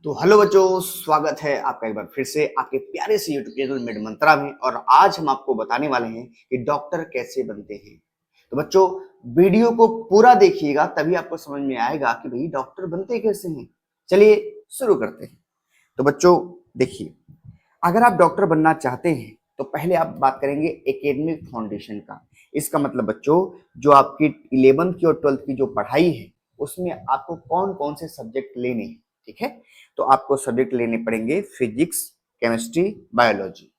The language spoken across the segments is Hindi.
तो हेलो बच्चों, स्वागत है आपका एक बार फिर से आपके प्यारे से यूट्यूब चैनल मिड मंत्रा में। और आज हम आपको बताने वाले हैं कि डॉक्टर कैसे बनते हैं। तो बच्चों, वीडियो को पूरा देखिएगा, तभी आपको समझ में आएगा कि भाई डॉक्टर बनते कैसे हैं। चलिए शुरू करते हैं। तो बच्चों देखिए, अगर आप डॉक्टर बनना चाहते हैं तो पहले आप बात करेंगे एकेडमिक फाउंडेशन का। इसका मतलब बच्चों, जो आपकी 11वीं की और 12वीं की जो पढ़ाई है उसमें आपको कौन कौन से सब्जेक्ट लेने हैं। ठीक है, तो आपको सब्जेक्ट लेने पड़ेंगे फिजिक्स, केमिस्ट्री, बायोलॉजी।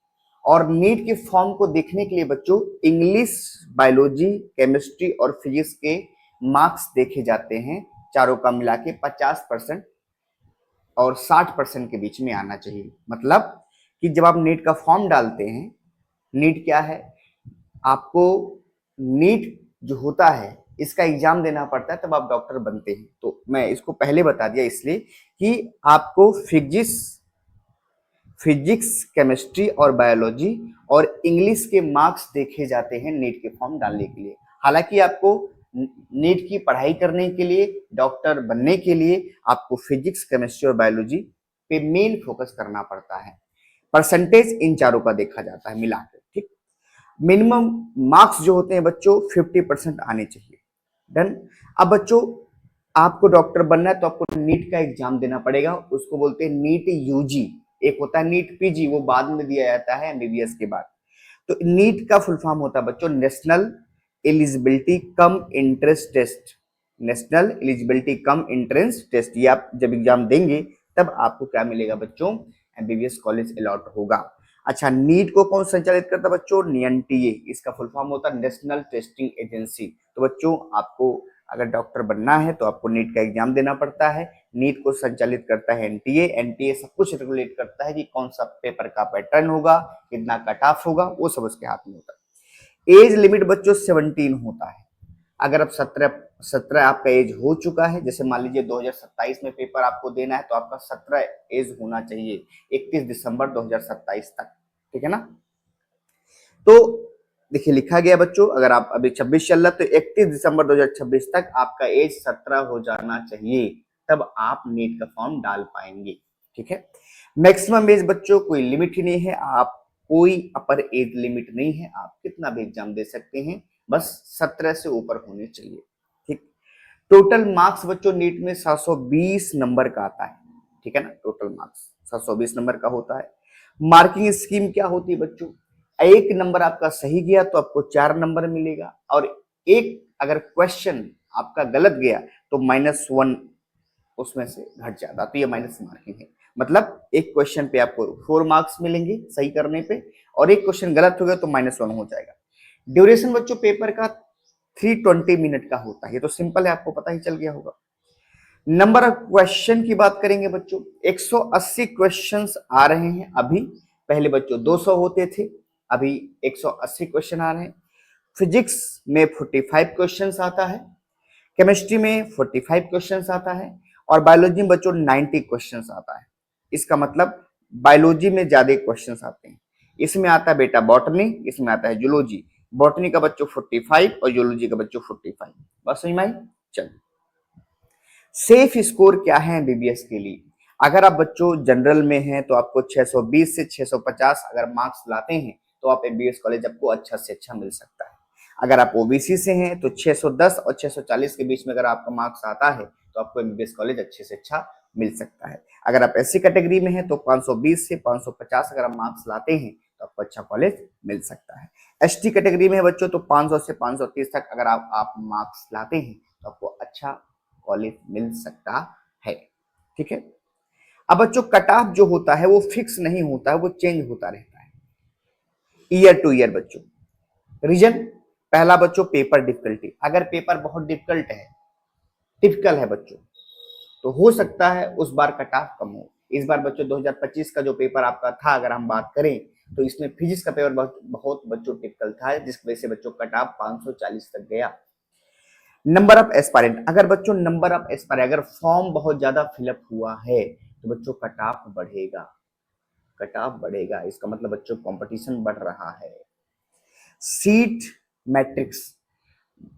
और नीट के फॉर्म को देखने के लिए बच्चों इंग्लिश, बायोलॉजी, केमिस्ट्री और फिजिक्स के मार्क्स देखे जाते हैं। चारों का मिला के 50% और 60% के बीच में आना चाहिए। मतलब कि जब आप नीट का फॉर्म डालते हैं, नीट क्या है, आपको नीट जो होता है इसका एग्जाम देना पड़ता है, तब आप डॉक्टर बनते हैं। तो मैं इसको पहले बता दिया इसलिए कि आपको फिजिक्स, केमिस्ट्री और बायोलॉजी और इंग्लिश के मार्क्स देखे जाते हैं नीट के फॉर्म डालने के लिए। हालांकि आपको नीट की पढ़ाई करने के लिए, डॉक्टर बनने के लिए आपको फिजिक्स, केमिस्ट्री और बायोलॉजी पे मेन फोकस करना पड़ता है। परसेंटेज इन चारों का देखा जाता है मिलाकर। ठीक, मिनिमम मार्क्स जो होते हैं बच्चों 50% आने चाहिए। डन। अब बच्चों, आपको डॉक्टर बनना है तो आपको नीट का एग्जाम देना पड़ेगा। उसको बोलते हैं नीट यूजी। एक होता है नीट पीजी, वो बाद में दिया जाता है एमबीबीएस के बाद। तो नीट का फुल फॉर्म होता है बच्चों national eligibility cum entrance test. National eligibility cum entrance test, ये आप जब एग्जाम देंगे तब आपको क्या मिलेगा बच्चों, एमबीबीएस कॉलेज अलॉट होगा। अच्छा, नीट को कौन संचालित करता है बच्चों, एनटीए। इसका फुल फॉर्म होता है नेशनल टेस्टिंग एजेंसी। तो बच्चों, आपको अगर डॉक्टर बनना है तो आपको नीट का एग्जाम देना पड़ता है। नीट को संचालित करता है एनटीए। एनटीए सब कुछ रेगुलेट करता है कि कौन सा पेपर का पैटर्न होगा, कितना कट ऑफ होगा, वो सब उसके हाथ में होता है। एज लिमिट बच्चों 17 होता है। अगर अब 17 आपका एज हो चुका है, जैसे मान लीजिए 2027 में पेपर आपको देना है, तो आपका 17 एज होना चाहिए 31 दिसंबर 2027 तक। ठीक है ना। तो देखिए लिखा गया बच्चों, अगर आप अभी 26 चल रहा तो 31 दिसंबर 2026 तक आपका एज 17 हो जाना चाहिए, तब आप नीट का फॉर्म डाल पाएंगे। ठीक है। मैक्सिमम एज बच्चों कोई लिमिट ही नहीं है, आप कोई अपर एज लिमिट नहीं है, आप कितना भी एग्जाम दे सकते हैं, बस 17 से ऊपर होने चाहिए। ठीक। टोटल मार्क्स बच्चों नीट में 720 नंबर का आता है। ठीक है ना, टोटल मार्क्स 720 नंबर का होता है। मार्किंग स्कीम क्या होती है बच्चों, एक नंबर आपका सही गया तो आपको 4 नंबर मिलेगा, और एक अगर क्वेश्चन आपका गलत गया तो -1 उसमें से घट जाता, तो ये माइनस मार्किंग है। मतलब एक क्वेश्चन पे आपको 4 मार्क्स मिलेंगे सही करने पे, और एक क्वेश्चन गलत हो गया तो -1 हो जाएगा। ड्यूरेशन बच्चों पेपर का 320 मिनट का होता है, ये तो सिंपल है, आपको पता ही चल गया होगा। नंबर ऑफ क्वेश्चन की बात करेंगे बच्चों, 180 क्वेश्चंस आ रहे हैं अभी। पहले बच्चों 200 होते थे, अभी 180 क्वेश्चन आ रहे हैं। फिजिक्स में 45 क्वेश्चंस आता है, केमिस्ट्री में 45 क्वेश्चंस आता है, और बायोलॉजी में बच्चों 90 क्वेश्चंस आता है। इसका मतलब बायोलॉजी में ज्यादा क्वेश्चंस आते हैं। इसमें आता है बेटा बॉटनी, इसमें आता है जूलॉजी। बॉटनी का बच्चों 45 और जूलॉजी का बच्चों 45। बस समझ में आई। चलिए, सेफ स्कोर क्या है एमबीबीएस के लिए। अगर आप बच्चों जनरल में हैं तो आपको 620 से 650 अगर मार्क्स लाते हैं तो आप एमबीबीएस कॉलेज आपको अच्छा से अच्छा मिल सकता है। अगर आप ओबीसी से हैं तो 610 और 640 के बीच में अगर आपका मार्क्स आता है तो आपको एमबीबीएस कॉलेज अच्छे से अच्छा मिल सकता है। अगर आप एससी कैटेगरी में हैं तो 520 से 550 अगर आप मार्क्स लाते हैं तो आपको अच्छा कॉलेज मिल सकता है। एसटी कैटेगरी में है बच्चों तो 500 से 530 तक अगर आप मार्क्स लाते हैं तो आपको अच्छा कॉलेज मिल सकता है। ठीक है। अब बच्चों कट ऑफ जो होता है वो फिक्स नहीं होता है, वो चेंज होता रहता है ईयर टू ईयर बच्चों। रीजन, पहला बच्चों पेपर डिफिकल्टी। अगर पेपर बहुत डिफिकल्ट है, टिपिकल है बच्चों, तो हो सकता है उस बार कट ऑफ कम हो। इस बार बच्चों 2025 का जो पेपर आपका था, अगर हम बात करें तो इसमें फिजिक्स का पेपर बहुत बच्चों टिपिकल था, जिस वजह से बच्चों कट ऑफ 540 तक गया। नंबर ऑफ एस्पायरेंट, अगर बच्चों नंबर ऑफ एस्पायरेंट, अगर फॉर्म बहुत ज्यादा फिलअप हुआ है तो बच्चों कट ऑफ बढ़ेगा। कट ऑफ बढ़ेगा इसका मतलब बच्चों कंपटीशन बढ़ रहा है। सीट मैट्रिक्स,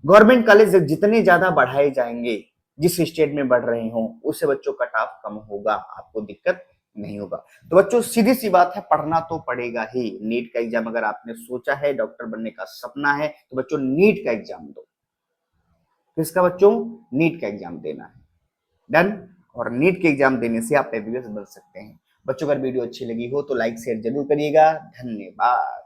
गवर्नमेंट कॉलेज जितने ज्यादा बढ़ाए जाएंगे जिस स्टेट में बढ़ रहे हो उससे बच्चों कट ऑफ कम होगा, आपको दिक्कत नहीं होगा। तो बच्चों सीधी सी बात है, पढ़ना तो पड़ेगा ही। नीट का एग्जाम अगर आपने सोचा है, डॉक्टर बनने का सपना है, तो बच्चों नीट का एग्जाम दो। किसका बच्चों? नीट का एग्जाम देना है। डन। और नीट के एग्जाम देने से आप एमबीबीएस बन सकते हैं। बच्चों अगर वीडियो अच्छी लगी हो तो लाइक शेयर जरूर करिएगा। धन्यवाद।